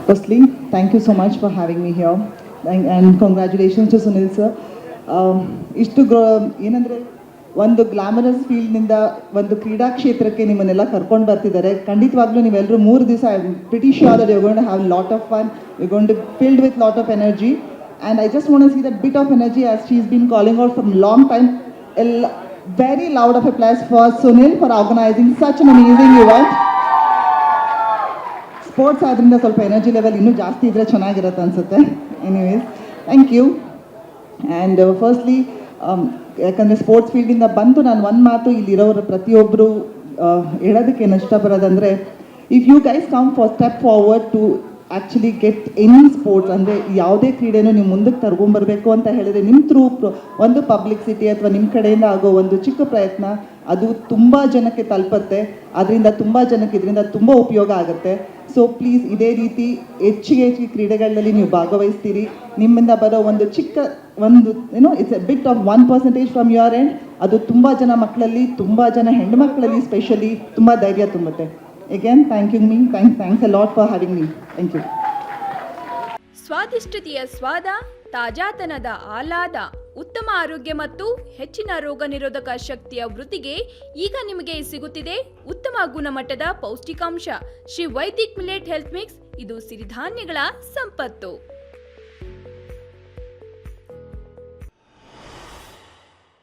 Firstly, thank you so much for having me here, and congratulations to Sunil sir. ಇಷ್ಟು ಏನಂದರೆ ಒಂದು glamorous ಫೀಲ್ಡ್ನಿಂದ ಒಂದು ಕ್ರೀಡಾ ಕ್ಷೇತ್ರಕ್ಕೆ ನಿಮ್ಮನ್ನೆಲ್ಲ ಕರ್ಕೊಂಡು ಬರ್ತಿದ್ದಾರೆ. ಖಂಡಿತವಾಗ್ಲೂ ನೀವೆಲ್ಲರೂ 3 ದಿವಸ I am pretty sure that you are going to have lot of fun, you are going to filled with lot of energy, and I just want to see that bit of energy as she is been calling out from long time. Very loud of applause for Sunil for organizing such an amazing event. Sports ಆದ್ದರಿಂದ ಸ್ವಲ್ಪ energy level ಇನ್ನೂ ಜಾಸ್ತಿ ಇದ್ದರೆ ಚೆನ್ನಾಗಿರುತ್ತೆ ಅನಿಸುತ್ತೆ. Anyways, thank you. And firstly ಯಾಕಂದರೆ sports ಫೀಲ್ಡಿಂದ ಬಂದು ನಾನು ಒಂದು ಮಾತು ಇಲ್ಲಿರೋರು ಪ್ರತಿಯೊಬ್ಬರು ಹೇಳೋದಕ್ಕೆ ಏನು ಇಷ್ಟಪಡೋದಂದರೆ, if you guys come for step forward to actually get any sports, ಅಂದರೆ ಯಾವುದೇ ಕ್ರೀಡೆನೂ ನೀವು ಮುಂದಕ್ಕೆ ತರ್ಕೊಂಬರ್ಬೇಕು ಅಂತ ಹೇಳಿದರೆ ನಿಮ್ಮ ಥ್ರೂ ಒಂದು ಪಬ್ಲಿಸಿಟಿ ಅಥವಾ ನಿಮ್ಮ ಕಡೆಯಿಂದ ಆಗೋ ಒಂದು ಚಿಕ್ಕ ಪ್ರಯತ್ನ ಅದು ತುಂಬ ಜನಕ್ಕೆ ತಲುಪುತ್ತೆ. ಅದರಿಂದ ತುಂಬ ಜನಕ್ಕೆ ಇದರಿಂದ ತುಂಬ ಉಪಯೋಗ ಆಗುತ್ತೆ. ಸೊ ಪ್ಲೀಸ್ ಇದೇ ರೀತಿ ಹೆಚ್ಚಿಗೆ ಕ್ರೀಡೆಗಳಲ್ಲಿ ನೀವು ಭಾಗವಹಿಸ್ತೀರಿ. ನಿಮ್ಮಿಂದ ಬರೋ ಒಂದು ಚಿಕ್ಕ ಒಂದು it's A bit of 1% from your end, ಅದು ತುಂಬ ಜನ ಮಕ್ಕಳಲ್ಲಿ, ತುಂಬ ಜನ ಹೆಣ್ಣುಮಕ್ಕಳಲ್ಲಿ ಸ್ಪೆಷಲಿ ತುಂಬ ಧೈರ್ಯ ತುಂಬುತ್ತೆ. Again thanks a lot for having me. Thank you. ಸ್ವಾದಿಷ್ಟತೆಯ ಸ್ವಾದ, ತಾಜಾತನದ ಆಹ್ಲಾದ, ಉತ್ತಮ ಆರೋಗ್ಯ ಮತ್ತು ಹೆಚ್ಚಿನ ರೋಗ ನಿರೋಧಕ ಶಕ್ತಿಯ ವೃದ್ಧಿಗೆ ಈಗ ನಿಮಗೆ ಸಿಗುತ್ತಿದೆ ಉತ್ತಮ ಗುಣಮಟ್ಟದ ಪೌಷ್ಟಿಕಾಂಶ Shri Vaidik millet health mix. ಇದು ಸಿರಿಧಾನ್ಯಗಳ ಸಂಪತ್ತು.